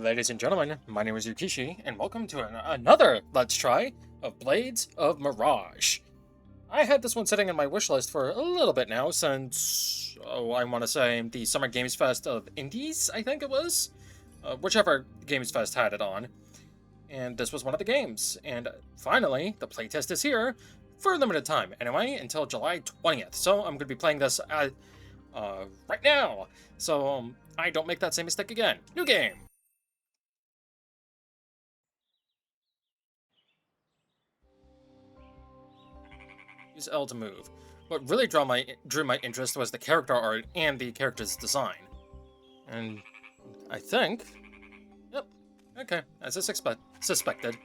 Ladies and gentlemen, my name is Ryuu Kishi, and welcome to another Let's Try of Blades of Mirage. I had this one sitting in my wish list for a little bit now since, I want to say the Summer Games Fest of Indies, I think it was? Whichever Games Fest had it on. And this was one of the games. And finally, the playtest is here for a limited time. Anyway, until July 20th. So I'm going to be playing this right now. So I don't make that same mistake again. New game! Use L to move. What really drew my interest was the character art and the character's design. And I think... Yep. Okay, as I suspected.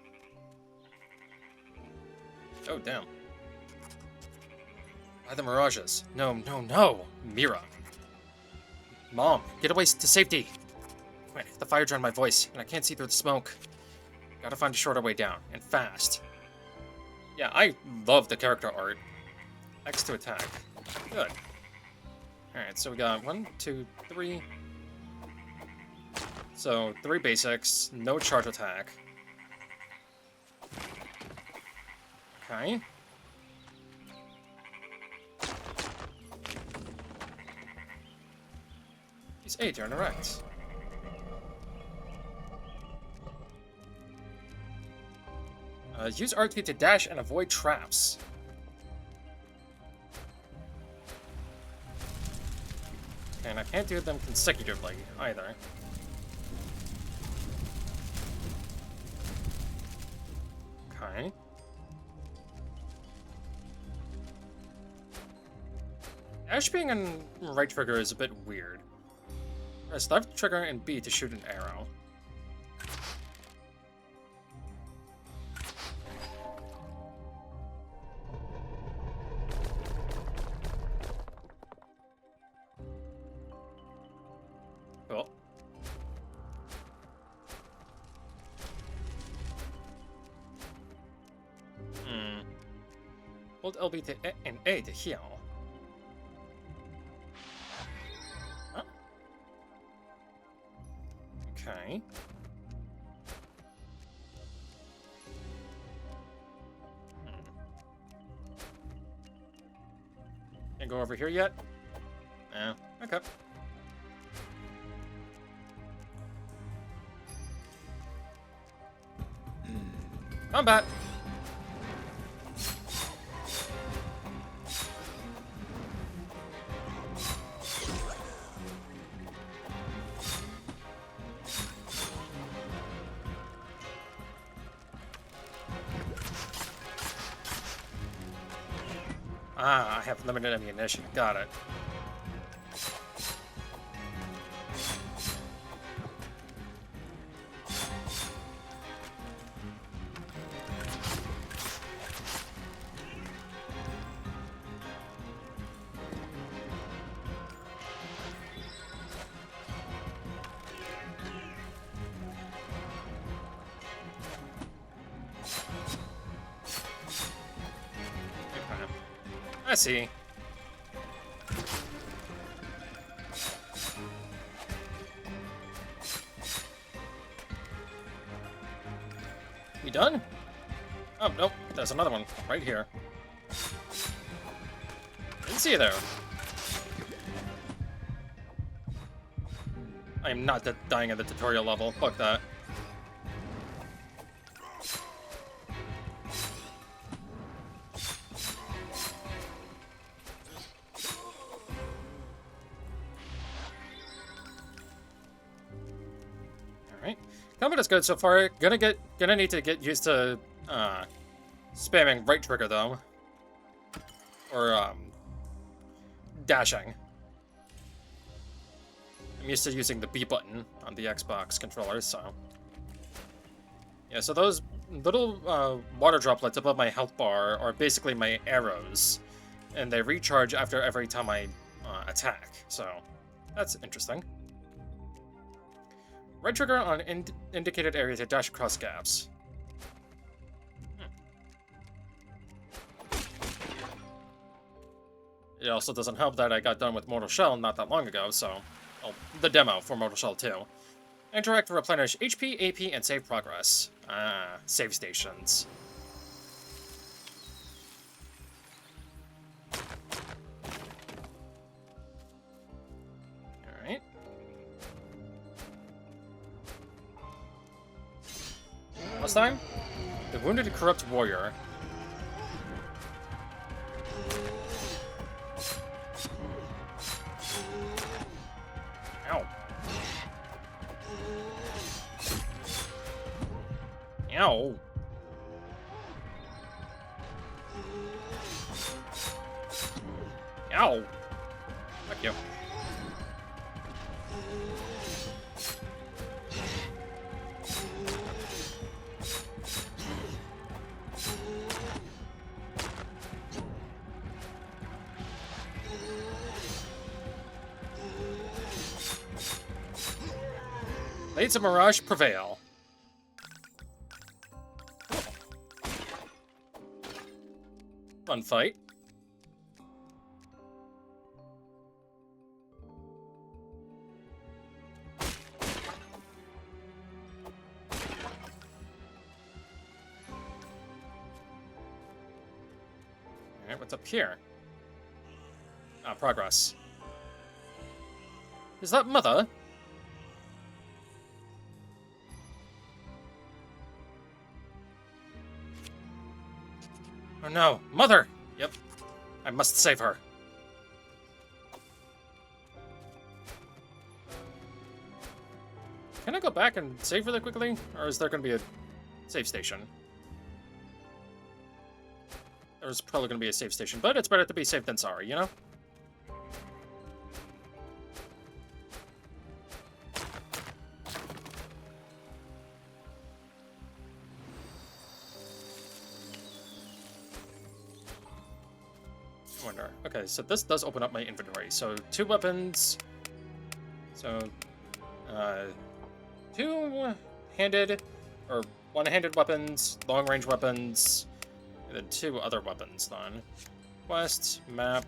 Oh, damn. By the Mirages. No, no, no! Mira. Mom, get away to safety! Wait, the fire drowned my voice, and I can't see through the smoke. Gotta find a shorter way down, and fast. Yeah, I love the character art. X to attack. Good. Alright, so we got 1, 2, 3. So, 3 basics, no charge attack. Okay. Use A to interact. Use RT to dash and avoid traps. And I can't do them consecutively, either. Okay. Dash being on right trigger is a bit weird. Press left trigger and B to shoot an arrow. Cool. Hold LB to and A to heal. Huh? Okay. Can't go over here yet? Yeah, okay. Combat! Ah, I have limited ammunition. Got it. I see. We done? Oh, nope. There's another one right here. Didn't see you there. I am not dying at the tutorial level. Fuck that. Combat is good so far. Gonna need to get used to spamming right trigger though, or dashing. I'm used to using the B button on the Xbox controller, so yeah. So those little water droplets above my health bar are basically my arrows, and they recharge after every time I attack. So that's interesting. Right trigger on indicated area to dash across gaps. It also doesn't help that I got done with Mortal Shell not that long ago, so... Oh, the demo for Mortal Shell 2. Interact to replenish HP, AP, and save progress. Ah, save stations. Alright. Last time? The Wounded Corrupt Warrior. Ow. Ow. Ow. Fuck you. Blades of Mirage prevail. Fun fight. Alright, what's up here? Ah, progress. Is that Mother? Oh no, Mother! Yep, I must save her. Can I go back and save really quickly? Or is there going to be a save station? There's probably going to be a save station, but it's better to be safe than sorry, you know? Okay, so this does open up my inventory. So 2 weapons. So, two-handed or one-handed weapons, long-range weapons, and then 2 other weapons. Then quest, map,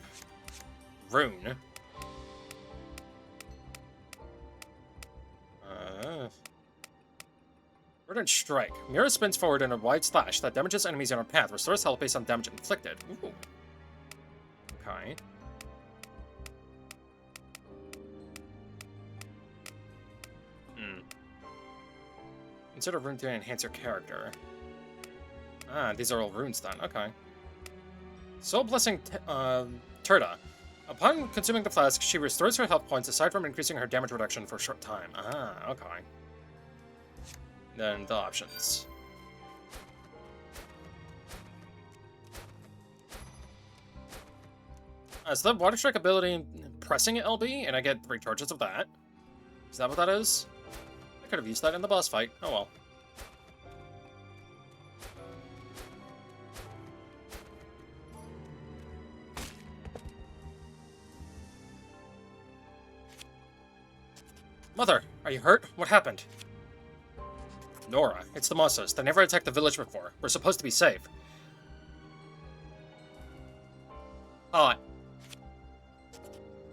rune. Verdant Strike. Mirror spins forward in a wide slash that damages enemies in our path. Restores health based on damage inflicted. Ooh. Okay. Consider rune to enhance your character. Ah, these are all runes then. Okay. Soul Blessing Turda. Upon consuming the flask, she restores her health points aside from increasing her damage reduction for a short time. Ah, okay. Then the options. Is the Water Strike ability pressing LB, and I get 3 charges of that? Is that what that is? I could have used that in the boss fight. Oh well. Mother, are you hurt? What happened? Nora, it's the Mossos. They never attacked the village before. We're supposed to be safe. Hot.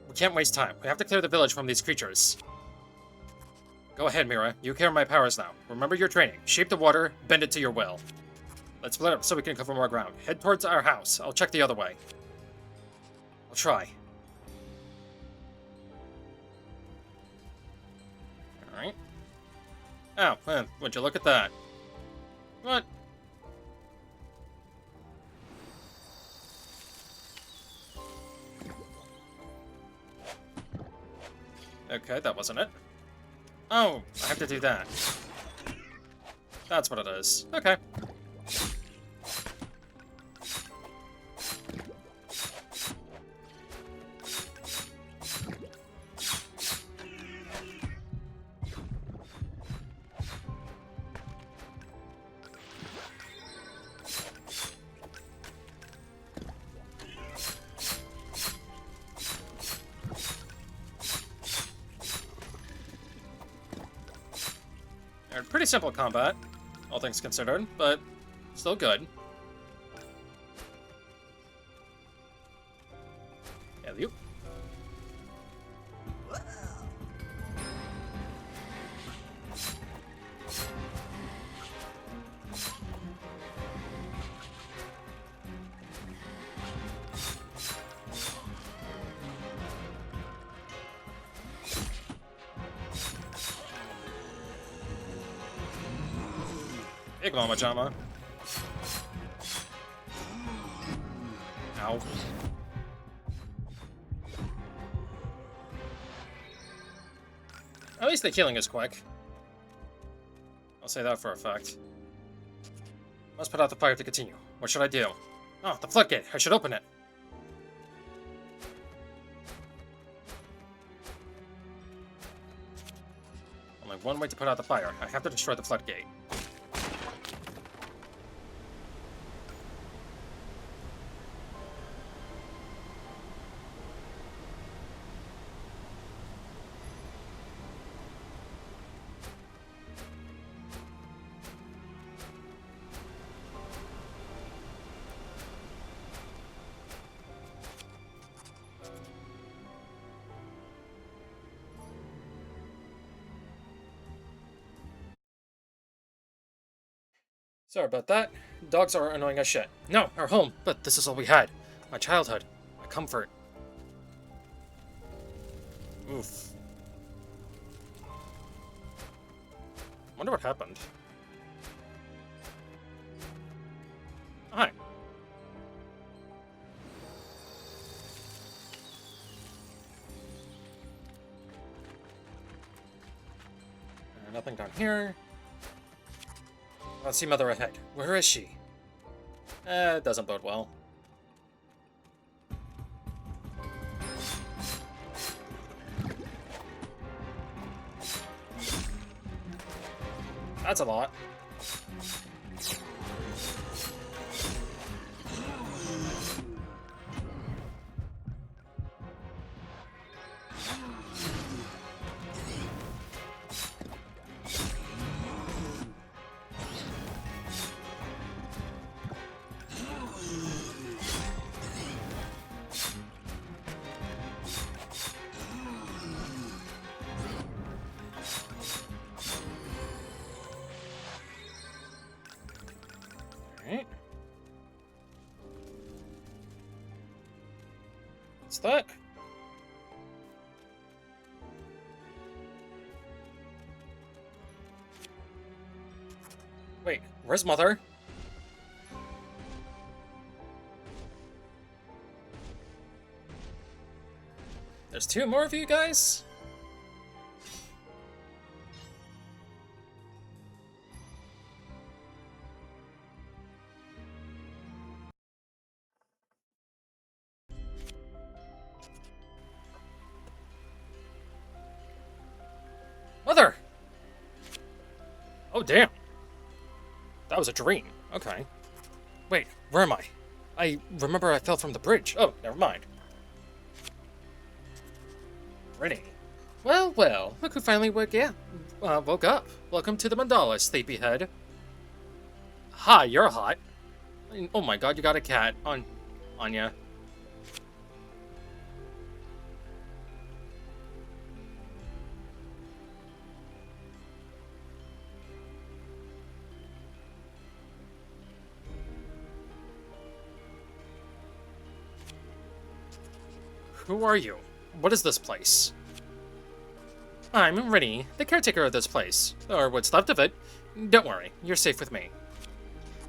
We can't waste time. We have to clear the village from these creatures. Go ahead, Mira. You carry my powers now. Remember your training. Shape the water, bend it to your will. Let's split up so we can cover more ground. Head towards our house. I'll check the other way. I'll try. Alright. Oh, would you look at that? What? Okay, that wasn't it. Oh, I have to do that. That's what it is. Okay. Pretty simple combat, all things considered, but still good. Alley-oop. Big Mama Jama. Ow. At least the healing is quick. I'll say that for a fact. Must put out the fire to continue. What should I do? Oh, the floodgate. I should open it. Only one way to put out the fire. I have to destroy the floodgate. Sorry about that. Dogs are annoying as shit. No, our home, but this is all we had. My childhood. My comfort. Oof. Wonder what happened. Hi. Nothing down here. Let's see Mother ahead. Where is she? It doesn't bode well. That's a lot. Alright. What's that? Wait, where's Mother? There's two more of you guys? Mother! Oh, damn. That was a dream. Okay. Wait, where am I? I remember I fell from the bridge. Oh, never mind. Ready. Well, well. Look who finally woke up. Welcome to the mandala, sleepyhead. Hi, you're hot. Oh my god, you got a cat on ya. Who are you? What is this place? I'm Rennie, the caretaker of this place. Or what's left of it. Don't worry, you're safe with me.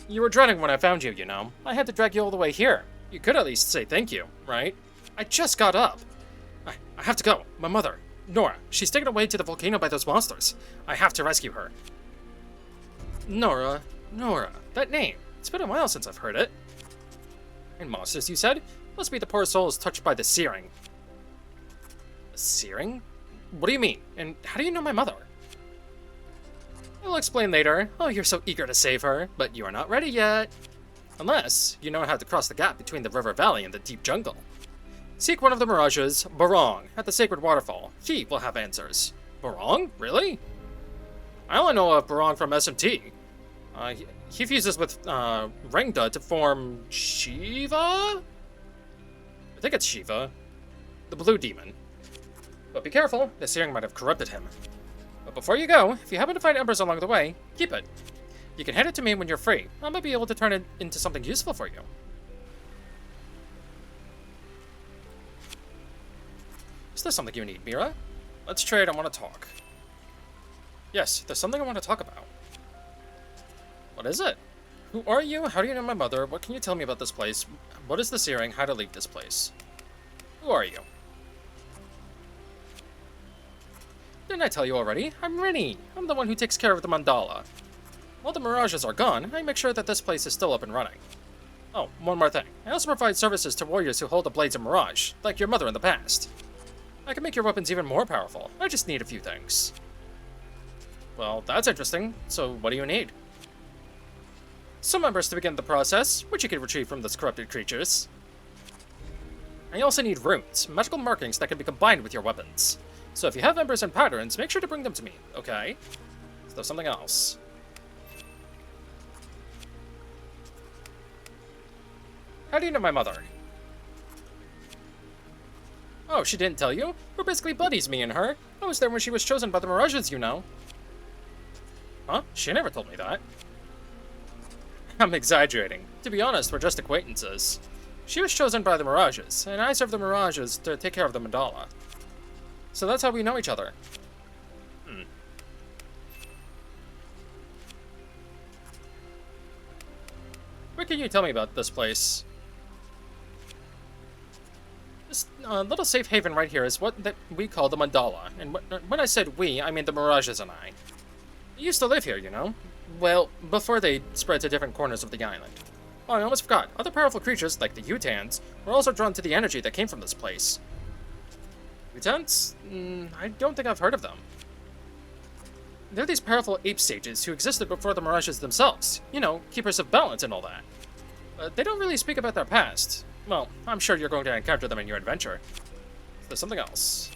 You were dreading when I found you, you know. I had to drag you all the way here. You could at least say thank you, right? I just got up. I have to go. My mother, Nora, she's taken away to the volcano by those monsters. I have to rescue her. Nora, that name. It's been a while since I've heard it. And monsters, you said? Must be the poor souls touched by the searing. The searing? What do you mean? And how do you know my mother? I'll explain later. Oh, you're so eager to save her, but you are not ready yet. Unless you know how to cross the gap between the river valley and the deep jungle. Seek one of the Mirages, Barong, at the Sacred Waterfall. He will have answers. Barong? Really? I only know of Barong from SMT. He fuses with Rengda to form Shiva? I think it's Shiva, the blue demon. But be careful, the searing might have corrupted him. But before you go, if you happen to find embers along the way, keep it. You can hand it to me when you're free. I might be able to turn it into something useful for you. Is there something you need, Mira? Let's trade, I want to talk. Yes, there's something I want to talk about. What is it? Who are you? How do you know my mother? What can you tell me about this place? What is the searing? How to leave this place? Who are you? Didn't I tell you already? I'm Rini. I'm the one who takes care of the mandala. While the Mirages are gone, I make sure that this place is still up and running. Oh, one more thing. I also provide services to warriors who hold the blades of Mirage, like your mother in the past. I can make your weapons even more powerful. I just need a few things. Well, that's interesting. So, what do you need? Some members to begin the process, which you can retrieve from those corrupted creatures. I also need runes, magical markings that can be combined with your weapons. So if you have embers and patterns, make sure to bring them to me, okay? So there's something else. How do you know my mother? Oh, she didn't tell you? We're basically buddies, me and her. I was there when she was chosen by the Mirages, you know. Huh? She never told me that. I'm exaggerating. To be honest, we're just acquaintances. She was chosen by the Mirages, and I serve the Mirages to take care of the mandala. So that's how we know each other. What can you tell me about this place? This little safe haven right here is what we call the mandala. And when I said we, I mean the Mirages and I. They used to live here, you know? Well, before they spread to different corners of the island. Oh, I almost forgot. Other powerful creatures, like the Utans, were also drawn to the energy that came from this place. Utans? I don't think I've heard of them. They're these powerful ape sages who existed before the Mirages themselves. You know, keepers of balance and all that. But they don't really speak about their past. Well, I'm sure you're going to encounter them in your adventure. There's something else.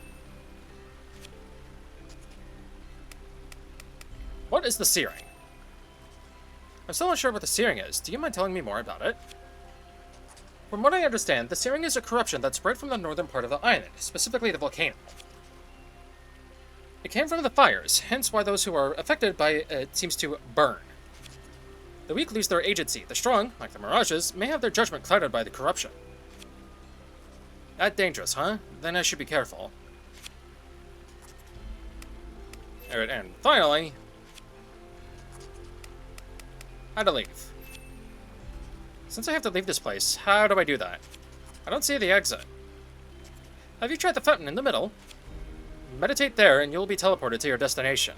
What is the searing? I'm still not sure what the searing is. Do you mind telling me more about it? From what I understand, the searing is a corruption that spread from the northern part of the island, specifically the volcano. It came from the fires, hence why those who are affected by it seems to burn. The weak lose their agency. The strong, like the Mirages, may have their judgment clouded by the corruption. That dangerous, huh? Then I should be careful. Alright, and finally, how to leave. Since I have to leave this place, how do I do that? I don't see the exit. Have you tried the fountain in the middle? Meditate there and you'll be teleported to your destination.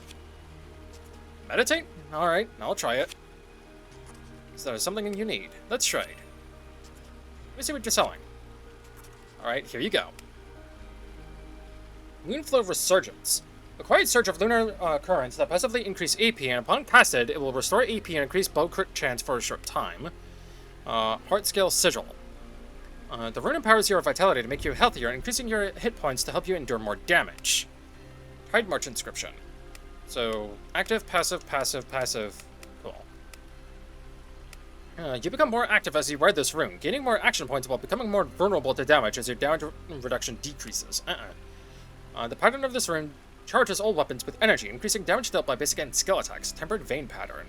Meditate? Alright, I'll try it. Is there something you need? Let's trade. Let me see what you're selling. Alright, here you go. Moonflow Resurgence. A quiet surge of lunar currents that passively increase AP, and upon casted, it will restore AP and increase bow crit chance for a short time. Heart Scale Sigil. The rune empowers your vitality to make you healthier, increasing your hit points to help you endure more damage. Tide March Inscription. So, active, passive, passive, passive. Cool. You become more active as you wear this rune, gaining more action points while becoming more vulnerable to damage as your damage reduction decreases. The pattern of this rune charges all weapons with energy, increasing damage dealt by basic and skill attacks. Tempered Vein Pattern.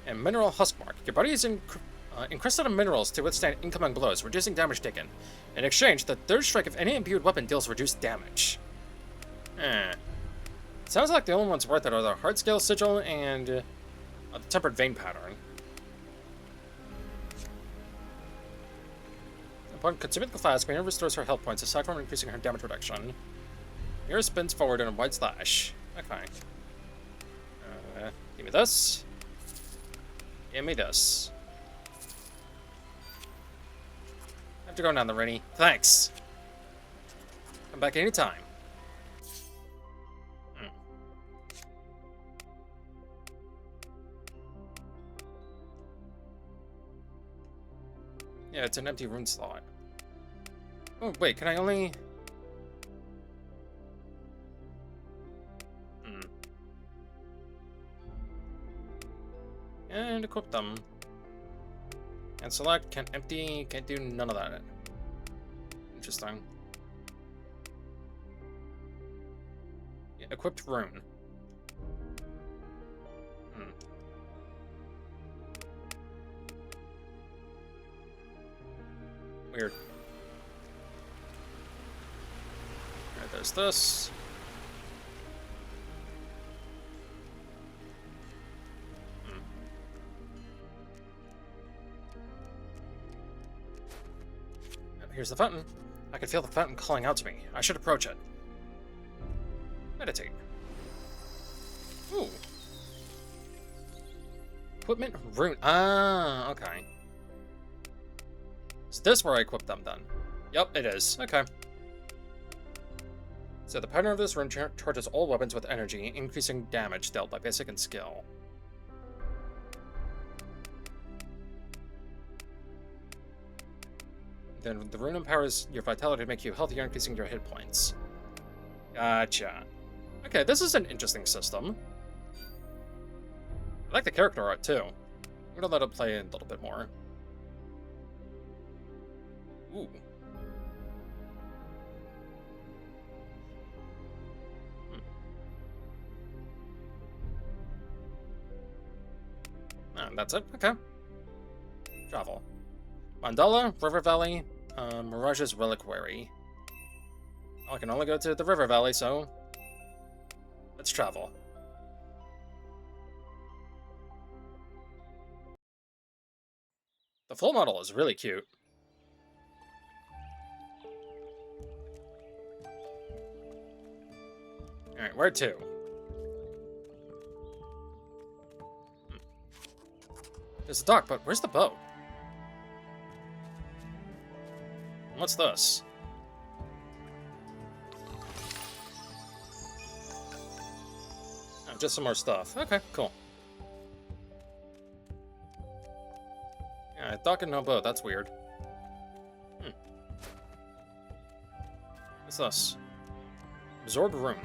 And Mineral Huskmark. Your body is encrusted in minerals to withstand incoming blows, reducing damage taken. In exchange, the third strike of any imbued weapon deals reduced damage. Sounds like the only ones worth it are the Heart Scale Sigil and the Tempered Vein Pattern. Upon consuming the flask, Mira restores her health points aside from increasing her damage reduction. Mira spins forward in a wide slash. Okay. Give me this. Give me this. I have to go down the Rennie. Thanks. Come back anytime. Yeah, it's an empty rune slot. Oh, wait, can I only... And equip them. And select, can't empty, can't do none of that. Interesting. Yeah, equipped rune. Weird. Alright, there's this. here's the fountain. I can feel the fountain calling out to me. I should approach it. Meditate. Ooh. Equipment rune. Ah, okay. Is this where I equip them then? Yep, it is. Okay. So the pattern of this rune charges all weapons with energy, increasing damage dealt by basic and skill. Then the rune empowers your vitality to make you healthier, increasing your hit points. Gotcha. Okay, this is an interesting system. I like the character art, too. I'm gonna let it play a little bit more. Ooh. And that's it? Okay. Travel. Mandala, River Valley, Mirage's Reliquary. Well, I can only go to the River Valley, so let's travel. The full model is really cute. Alright, where to? There's a dock, but where's the boat? What's this? Oh, just some more stuff. Okay, cool. Yeah, dock and no boat. That's weird. What's this? Absorb rune.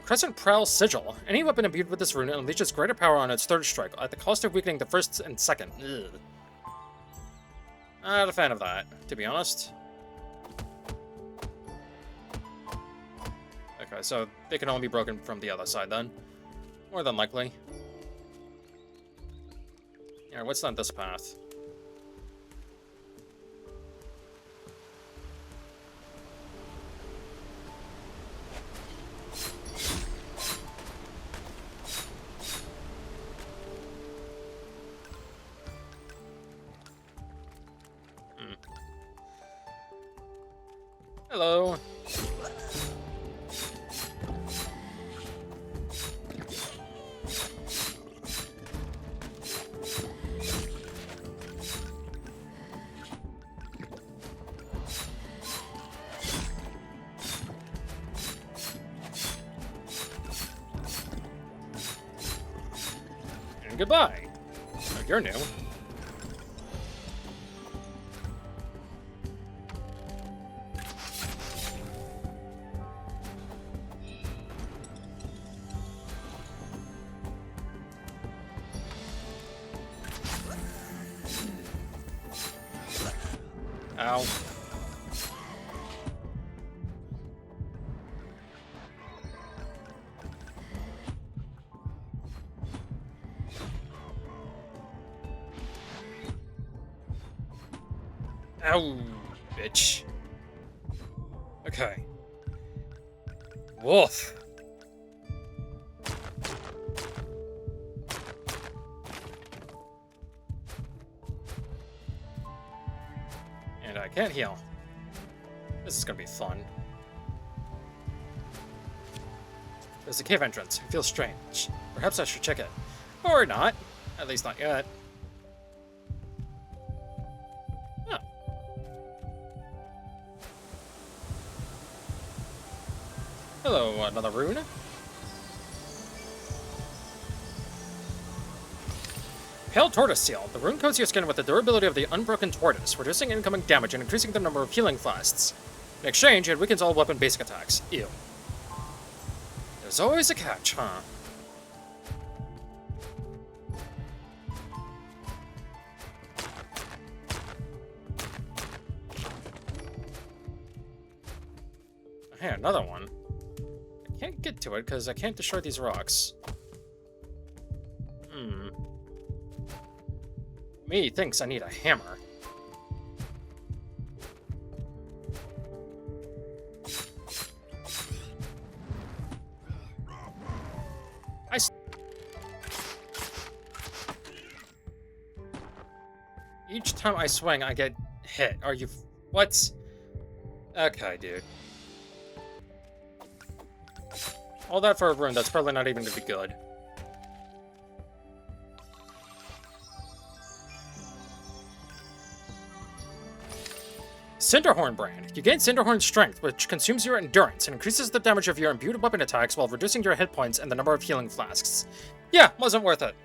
Crescent Prowl Sigil. Any weapon imbued with this rune unleashes greater power on its third strike, at the cost of weakening the first and second. Ugh. Not a fan of that, to be honest. Okay, so they can only be broken from the other side then. More than likely. Yeah, what's on this path? Hello. And goodbye. Oh, you're new. Ow. Ow, bitch. Okay. Wolf. And I can't heal. This is gonna be fun. There's a cave entrance. It feels strange. Perhaps I should check it. Or not. At least not yet. Oh. Hello, another rune. Pale Tortoise Seal. The rune coats your skin with the durability of the Unbroken Tortoise, reducing incoming damage and increasing the number of healing flasks. In exchange, it weakens all weapon basic attacks. Ew. There's always a catch, huh? Hey, another one. I can't get to it because I can't destroy these rocks. Me thinks I need a hammer. time I swing, I get hit. Are you... What? Okay, dude. All that for a rune that's probably not even gonna be good. Cinderhorn brand. You gain Cinderhorn strength, which consumes your endurance and increases the damage of your imbued weapon attacks while reducing your hit points and the number of healing flasks. Yeah, wasn't worth it.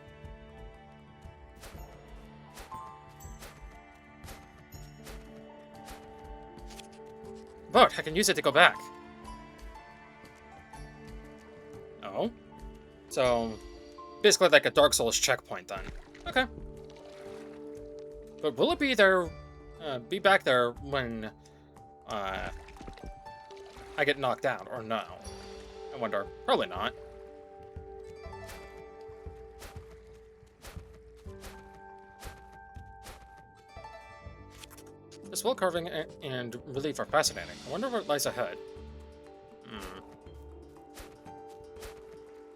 But I can use it to go back. Oh. So, basically like a Dark Souls checkpoint then. Okay. But will it be there, be back there when, I get knocked out, or no? I wonder. Probably not. This wall carving and relief are fascinating. I wonder what lies ahead.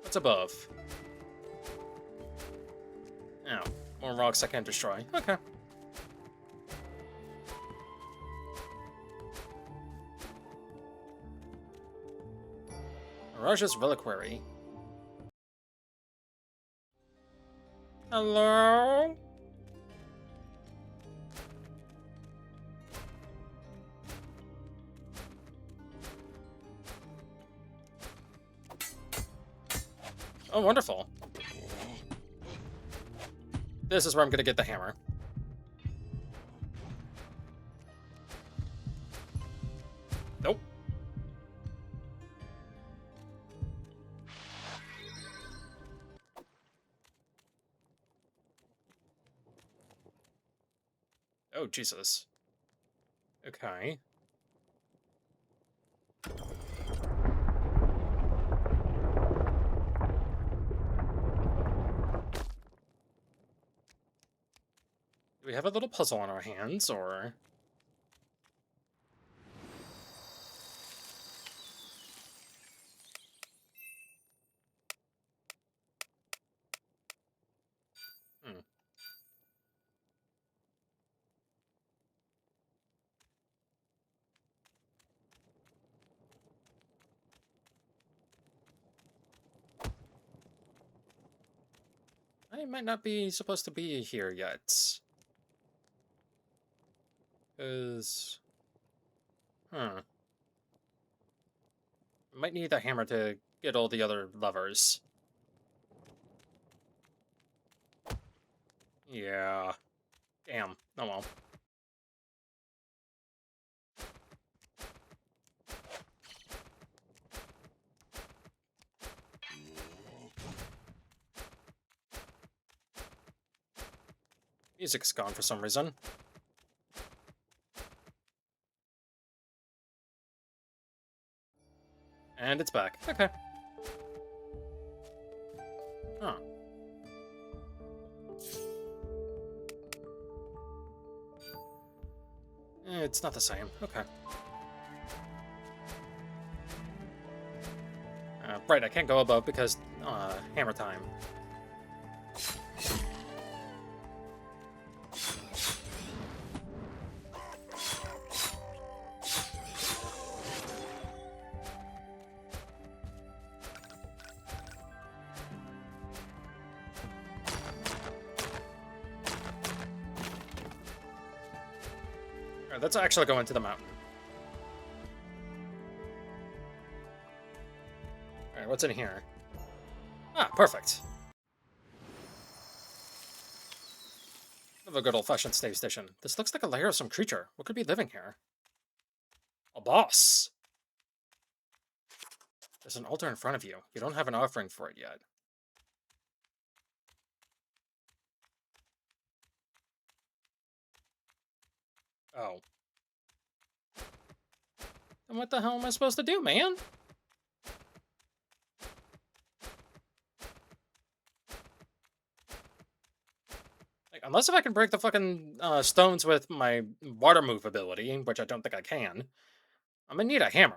What's above? Oh, more rocks I can't destroy. Okay. Mirage's Reliquary. Hello? Oh, wonderful. This is where I'm gonna get the hammer. Nope. Oh, Jesus. Okay. Do we have a little puzzle on our hands, or... I might not be supposed to be here yet. Because... Might need a hammer to get all the other levers. Yeah. Damn. Oh well. Music's gone for some reason. And it's back. Okay. Huh. It's not the same. Okay. Right, I can't go above because, hammer time. Alright, let's actually go into the mountain. Alright, what's in here? Ah, perfect. Of a good old-fashioned save station. This looks like a lair of some creature. What could be living here? A boss! There's an altar in front of you. You don't have an offering for it yet. Oh. Then what the hell am I supposed to do, man? Like, unless if I can break the fucking stones with my water move ability, which I don't think I can, I'm gonna need a hammer.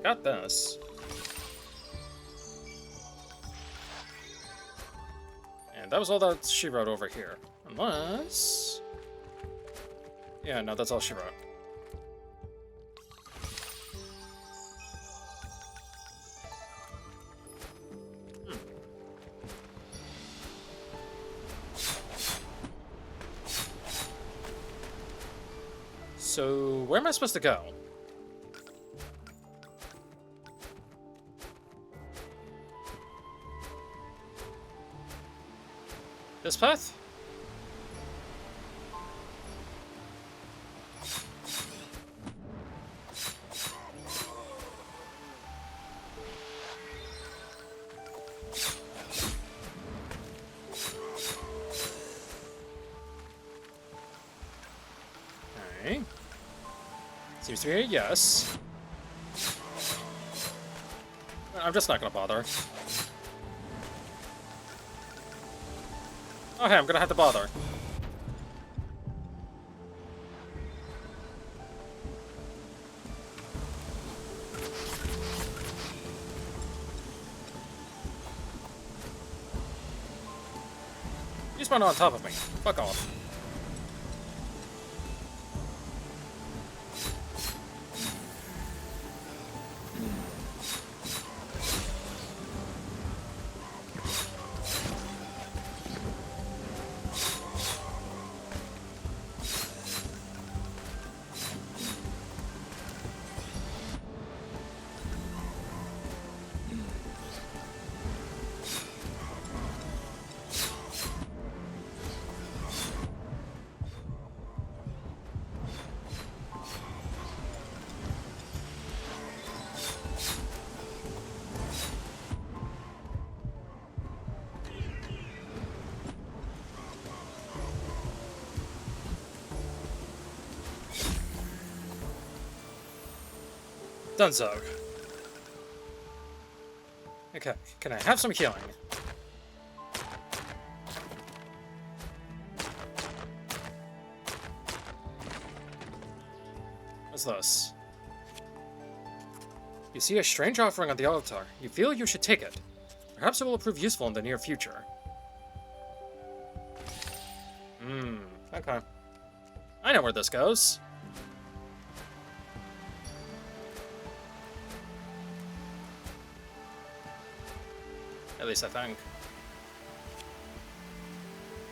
got this. And that was all that she wrote over here. Unless... Yeah, no, that's all she wrote. So, where am I supposed to go? This path? Okay. Seems to be a yes. I'm just not gonna bother. Okay, I'm gonna have to bother. You spawned on top of me. Fuck off. Dunzo. Okay, can I have some healing? What's this? You see a strange offering on the altar. You feel you should take it. Perhaps it will prove useful in the near future. Okay. I know where this goes. At least I think.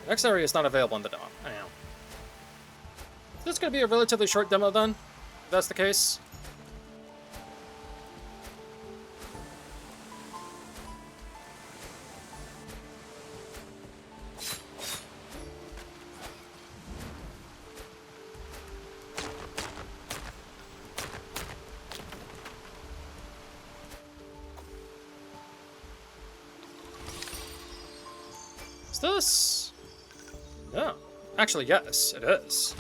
The next area is not available in the demo. I know. Is this going to be a relatively short demo then? If that's the case? Is this? No. Actually, yes, it is.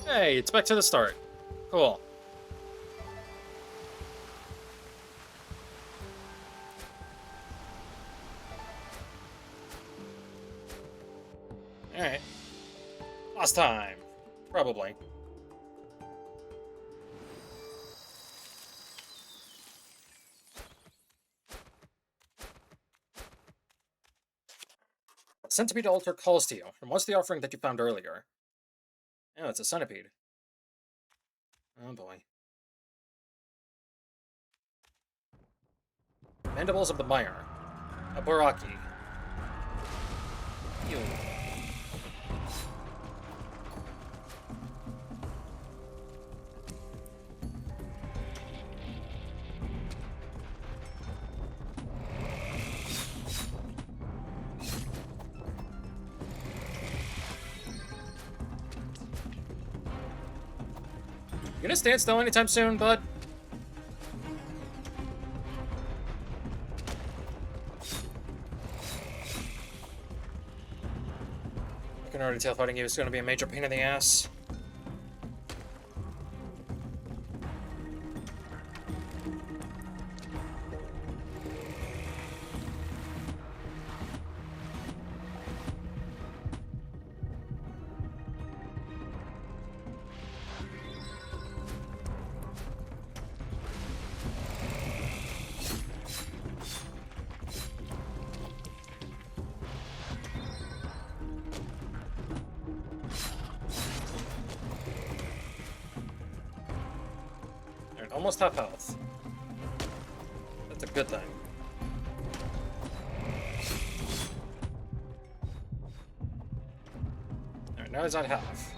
Hey, it's back to the start. Cool. Alright. Last time. Probably. Centipede altar calls to you, and wants the offering that you found earlier. Oh, it's a centipede. Oh boy. Mandibles of the Mire. A Baraki. Ew. You gonna stand still anytime soon, bud? I can already tell fighting you is gonna be a major pain in the ass. almost half health. That's a good thing. Alright, now he's at half.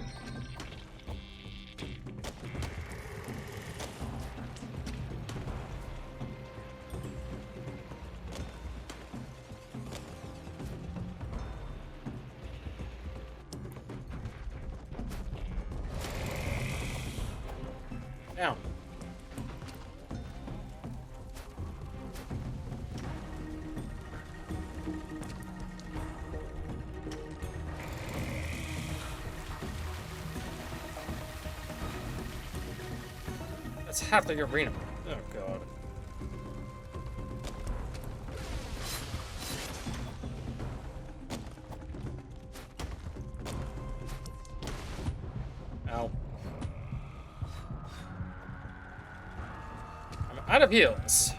Down. That's half the arena. Oh god. Ow. I'm out of heals.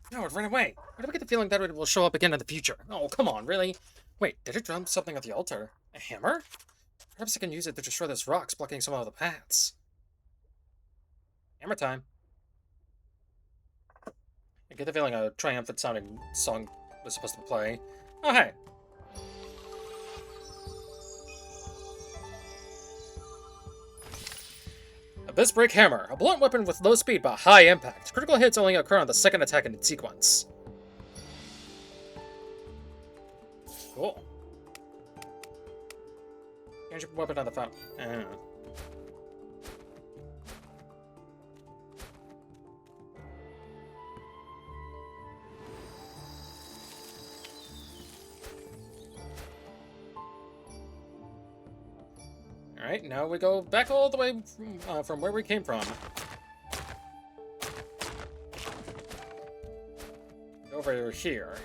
No, it ran away. Why do I get the feeling that it will show up again in the future? Oh, come on, really? Wait, did it drop something at the altar? A hammer? Perhaps I can use it to destroy those rocks blocking some of the paths. Hammer time. I get the feeling a triumphant sounding song was supposed to play. Oh, hey. Abyss Break Hammer. A blunt weapon with low speed but high impact. Critical hits only occur on the second attack in its sequence. Cool. Change your weapon on the fountain. Alright, now we go back all the way from where we came from. Over here.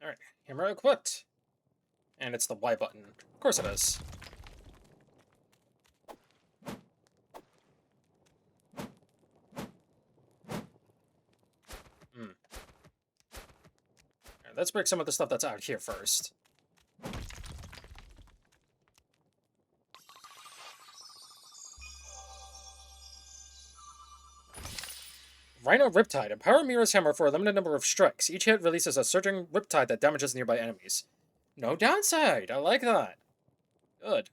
Alright, hammer equipped. And it's the Y button. Of course it is. Alright, let's break some of the stuff that's out here first. Rhino Riptide. Empower Mira's hammer for a limited number of strikes. Each hit releases a surging riptide that damages nearby enemies. No downside. I like that. Good.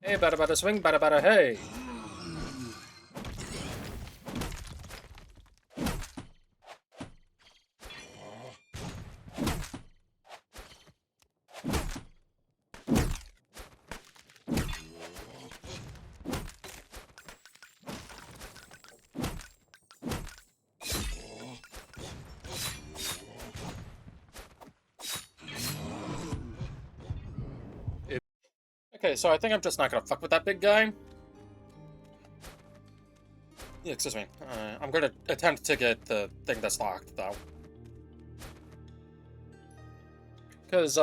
Hey, bada bada swing, bada bada hey. Okay, so I think I'm just not gonna fuck with that big guy. Yeah, excuse me. I'm gonna attempt to get the thing that's locked, though. Because,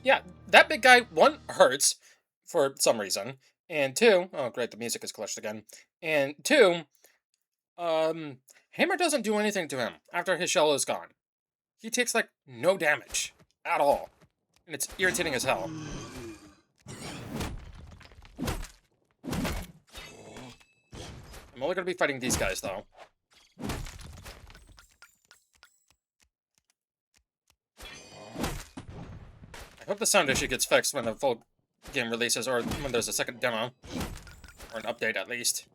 yeah, that big guy, one, hurts for some reason, and two, oh great, the music is glitched again, and two, Hammer doesn't do anything to him after his shell is gone. He takes, like, no damage at all, and it's irritating as hell. I'm only gonna be fighting these guys, though. I hope the sound issue gets fixed when the full game releases, or when there's a second demo. Or an update, at least.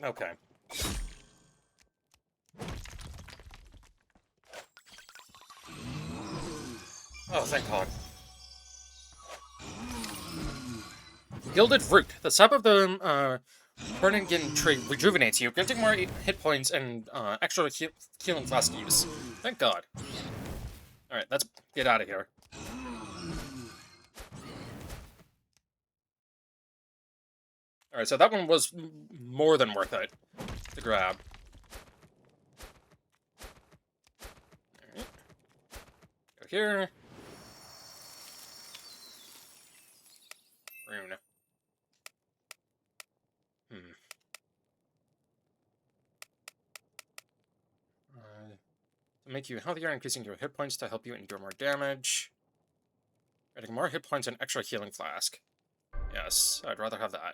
Okay. Oh, thank God. Gilded Root. The sap of the Burningen tree rejuvenates you, granting more hit points and extra healing flask use. Thank God. Alright, let's get out of here. Alright, so that one was more than worth it to grab. Alright. Go here. Rune. To make you healthier, increasing your hit points to help you endure more damage. Adding more hit points and extra healing flask. Yes, I'd rather have that.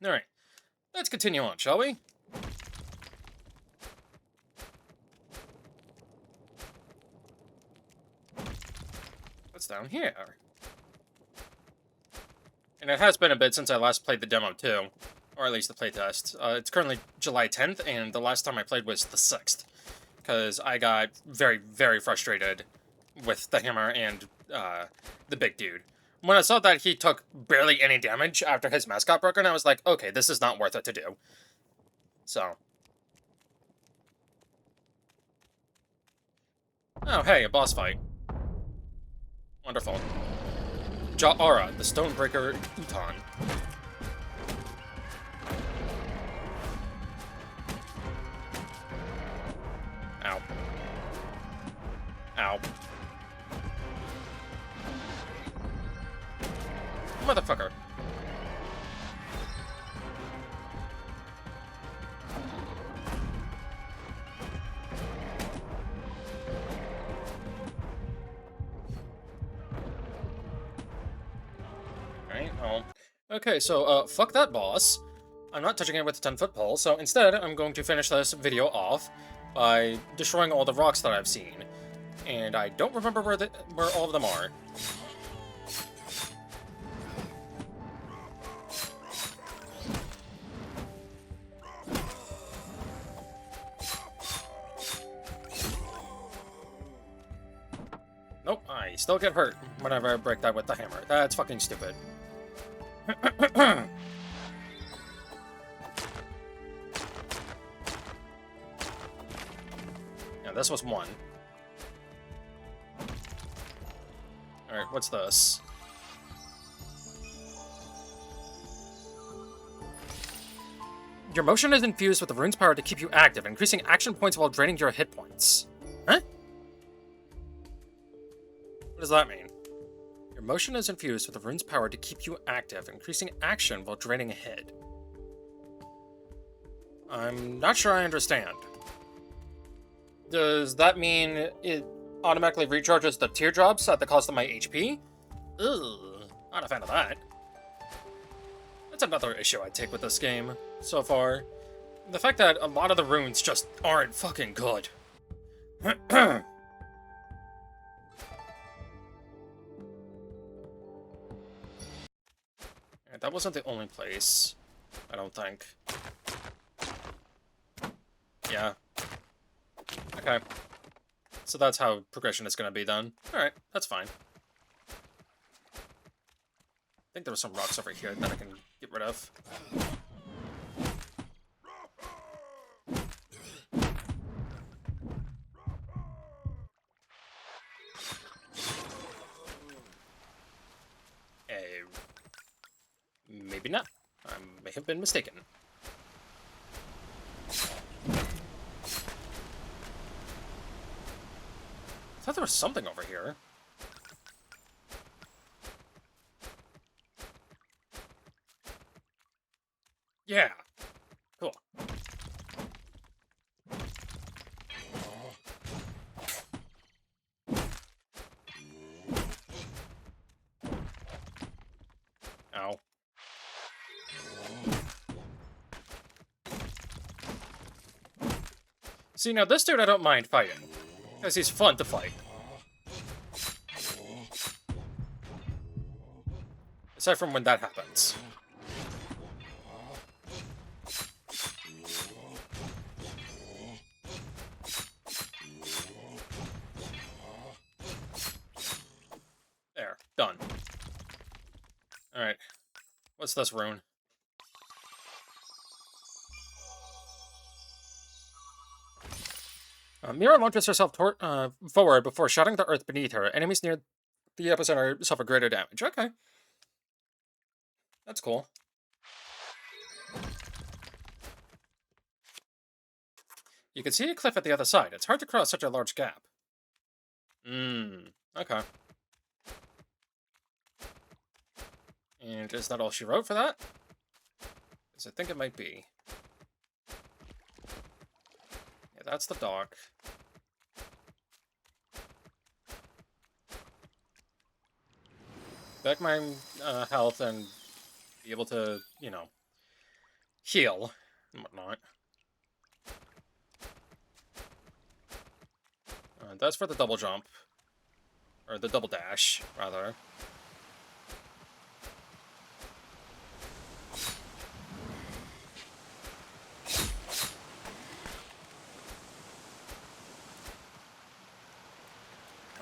Alright, let's continue on, shall we? What's down here? And it has been a bit since I last played the demo, too. Or at least the playtest. It's currently July 10th, and the last time I played was the 6th. Because I got very, very frustrated with the hammer and the big dude. When I saw that he took barely any damage after his mask got broken, I was like, okay, this is not worth it to do. So. Oh, hey, a boss fight. Wonderful. Ja'ara, the Stonebreaker Uton. Ow. Ow. Motherfucker. Alright, well. Okay, so, fuck that boss. I'm not touching it with a 10-foot pole, so instead, I'm going to finish this video off by destroying all the rocks that I've seen. And I don't remember where all of them are. Nope, I still get hurt whenever I break that with the hammer. That's fucking stupid. Yeah, this was one. Alright, what's this? Your motion is infused with the rune's power to keep you active, increasing action points while draining your hit points. Huh? What does that mean? Your motion is infused with the rune's power to keep you active, increasing action while draining a hit. I'm not sure I understand. Does that mean it automatically recharges the teardrops at the cost of my HP? Ugh, not a fan of that. That's another issue I take with this game so far. The fact that a lot of the runes just aren't fucking good. That wasn't the only place, I don't think. Yeah, Okay. So that's how progression is going to be then. Alright, that's fine. I think there were some rocks over here that I can get rid of. Maybe not. I may have been mistaken. I thought there was something over here. Yeah. Cool. Ow. See, now this dude I don't mind fighting. Because he's fun to fight. Aside from when that happens. There. Done. Alright. What's this rune? Mira launches herself forward before shutting the earth beneath her. Enemies near the epicenter suffer greater damage. Okay. That's cool. You can see a cliff at the other side. It's hard to cross such a large gap. Okay. And is that all she wrote for that? Because I think it might be. Yeah, that's the dock. Back my health and be able to, you know, heal and whatnot. That's for the double jump. Or the double dash, rather.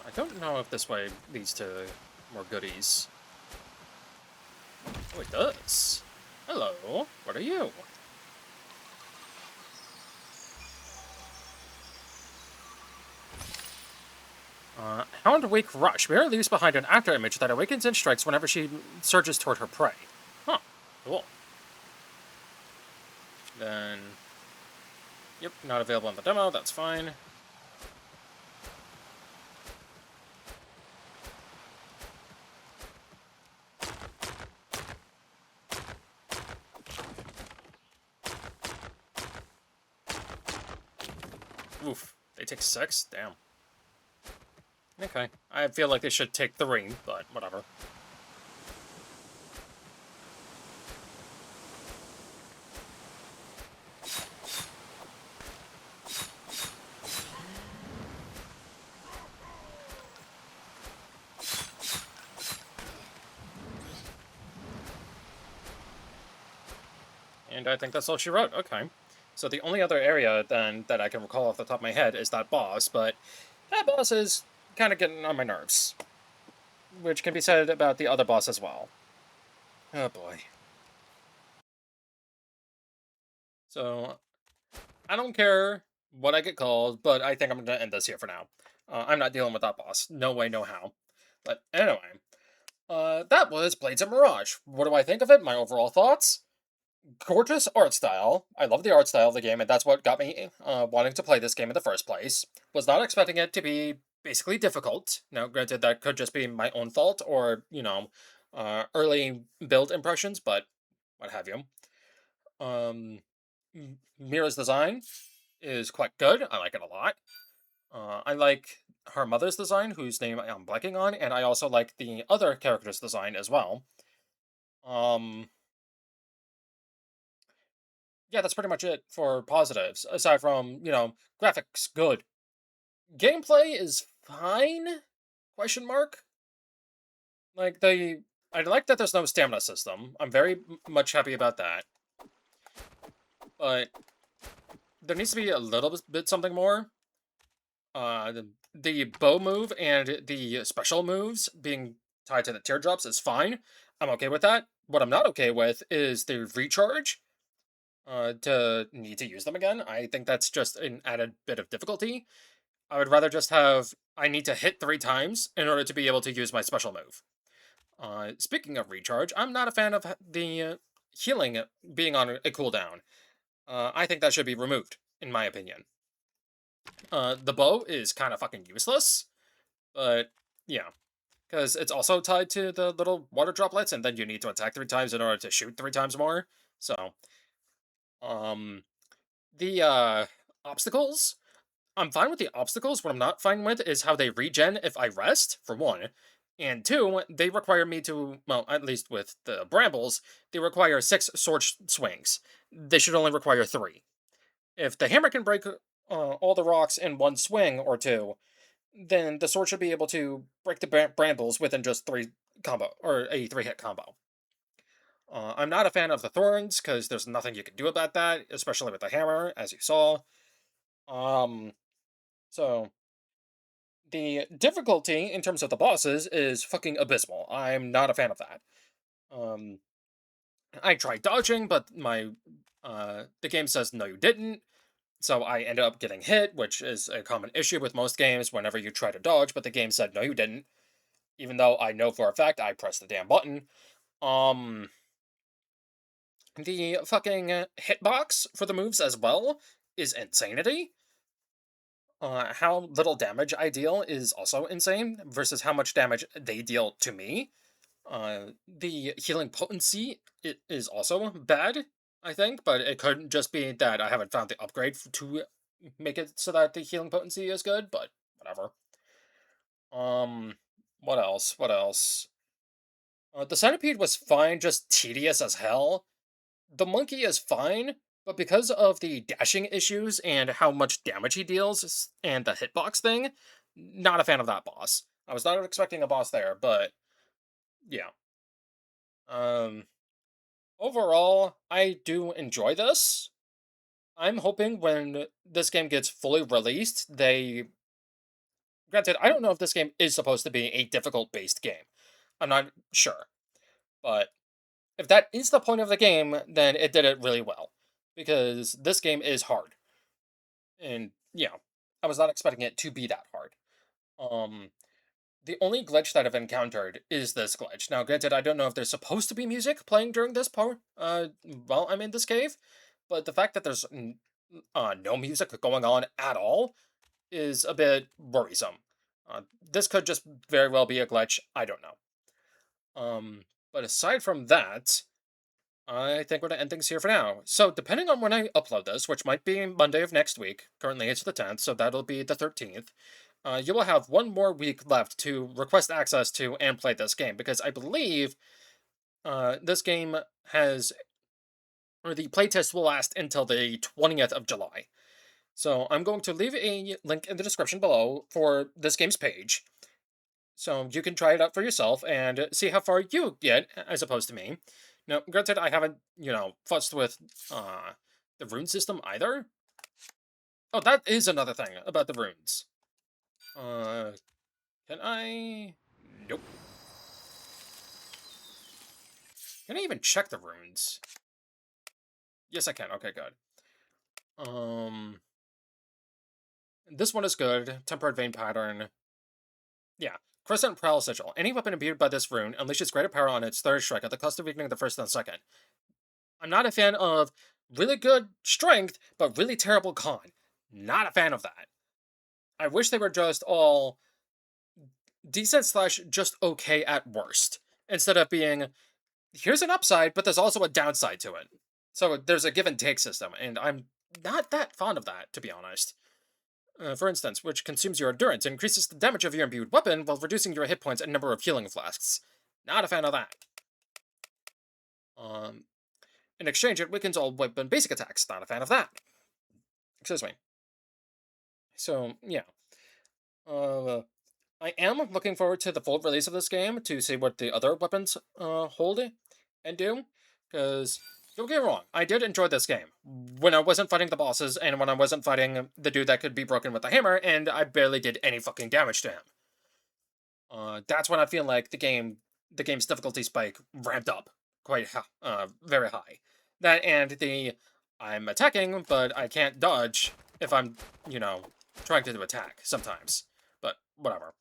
I don't know if this way leads to more goodies. Oh, it does. Hello, what are you? Hound-Wake Rush. Mira leaves behind an actor image that awakens and strikes whenever she surges toward her prey. Huh, cool. Then... Yep, not available in the demo, that's fine. Oof, they take 6? Damn. Okay, I feel like they should take 3, but whatever. And I think that's all she wrote, okay. So the only other area, then, that I can recall off the top of my head is that boss, but that boss is kind of getting on my nerves. Which can be said about the other boss as well. Oh boy. So, I don't care what I get called, but I think I'm going to end this here for now. I'm not dealing with that boss. No way, no how. But anyway, that was Blades of Mirage. What do I think of it? My overall thoughts? Gorgeous art style. I love the art style of the game, and that's what got me wanting to play this game in the first place. Was not expecting it to be basically difficult. Now, granted, that could just be my own fault, or, you know, early build impressions, but what have you. Mira's design is quite good. I like it a lot. I like her mother's design, whose name I'm blanking on, and I also like the other character's design as well. Yeah, that's pretty much it for positives. Aside from, you know, graphics, good. Gameplay is fine? Question mark? Like, I like that there's no stamina system. I'm very much happy about that. But there needs to be a little bit something more. the bow move and the special moves being tied to the teardrops is fine. I'm okay with that. What I'm not okay with is the recharge. To need to use them again. I think that's just an added bit of difficulty. I would rather just have I need to hit 3 times in order to be able to use my special move. Speaking of recharge, I'm not a fan of the healing being on a cooldown. I think that should be removed, in my opinion. The bow is kind of fucking useless, but yeah, because it's also tied to the little water droplets, and then you need to attack 3 times in order to shoot 3 times more. So, um, the obstacles, I'm fine with the obstacles. What I'm not fine with is how they regen if I rest, for one. And two, they require me to, well, at least with the brambles, they require 6 swings. They should only require 3. If the hammer can break all the rocks in one swing or two, then the sword should be able to break the brambles within just 3 combo, or a 3-hit combo. I'm not a fan of the thorns, because there's nothing you can do about that, especially with the hammer, as you saw. Um, so, the difficulty in terms of the bosses is fucking abysmal. I'm not a fan of that. Um, I tried dodging, but the game says no, you didn't. So I ended up getting hit, which is a common issue with most games whenever you try to dodge, but the game said no, you didn't. Even though I know for a fact I pressed the damn button. Um, the fucking hitbox for the moves as well is insanity. How little damage I deal is also insane versus how much damage they deal to me. The healing potency is also bad, I think, but it could just be that I haven't found the upgrade to make it so that the healing potency is good, but whatever. What else? What else? The centipede was fine, just tedious as hell. The monkey is fine, but because of the dashing issues and how much damage he deals and the hitbox thing, not a fan of that boss. I was not expecting a boss there, but yeah. Um, Overall, I do enjoy this. I'm hoping when this game gets fully released, they. Granted, I don't know if this game is supposed to be a difficult based game. I'm not sure. But if that is the point of the game, then it did it really well. Because this game is hard. And yeah, I was not expecting it to be that hard. Um, the only glitch that I've encountered is this glitch. Now, granted, I don't know if there's supposed to be music playing during this part, while I'm in this cave, but the fact that there's no music going on at all is a bit worrisome. This could just very well be a glitch. I don't know. But aside from that, I think we're going to end things here for now. So, depending on when I upload this, which might be Monday of next week, currently it's the 10th, so that'll be the 13th, you will have one more week left to request access to and play this game, because I believe this game has, or the playtest will last until the 20th of July. So, I'm going to leave a link in the description below for this game's page, so you can try it out for yourself and see how far you get, as opposed to me. Now, granted, I haven't, fussed with the rune system either. Oh, that is another thing about the runes. Uh, can I? Nope. Can I even check the runes? Yes, I can. Okay, good. This one is good. Tempered vein pattern. Yeah. Crescent Prowl Sigil. Any weapon imbued by this rune unleashes greater power on its third strike at the cost of weakening the first and second. I'm not a fan of really good strength, but really terrible con. Not a fan of that. I wish they were just all decent slash just okay at worst, instead of being, here's an upside, but there's also a downside to it. So there's a give and take system, and I'm not that fond of that, to be honest. For instance, which consumes your endurance and increases the damage of your imbued weapon while reducing your hit points and number of healing flasks. Not a fan of that. Um, in exchange, it weakens all weapon basic attacks. Not a fan of that. Excuse me. So, yeah. Uh, I am looking forward to the full release of this game to see what the other weapons hold and do, because Don't get me wrong, I did enjoy this game. When I wasn't fighting the bosses, and when I wasn't fighting the dude that could be broken with a hammer, and I barely did any fucking damage to him. That's when I feel like the game's difficulty spike ramped up quite very high. That and I'm attacking, but I can't dodge if I'm, you know, trying to attack sometimes. But whatever.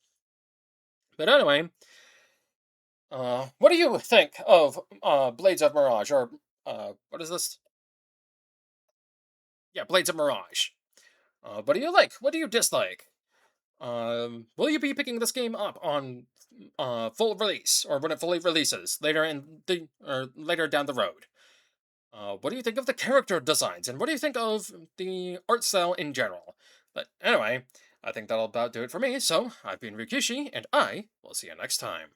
But anyway, what do you think of Blades of Mirage, or what is this? Yeah, Blades of Mirage. What do you like? What do you dislike? Will you be picking this game up on full release, or when it fully releases later in the or later down the road? What do you think of the character designs, and what do you think of the art style in general? But anyway, I think that'll about do it for me. So I've been Ryuu Kishi, and I will see you next time.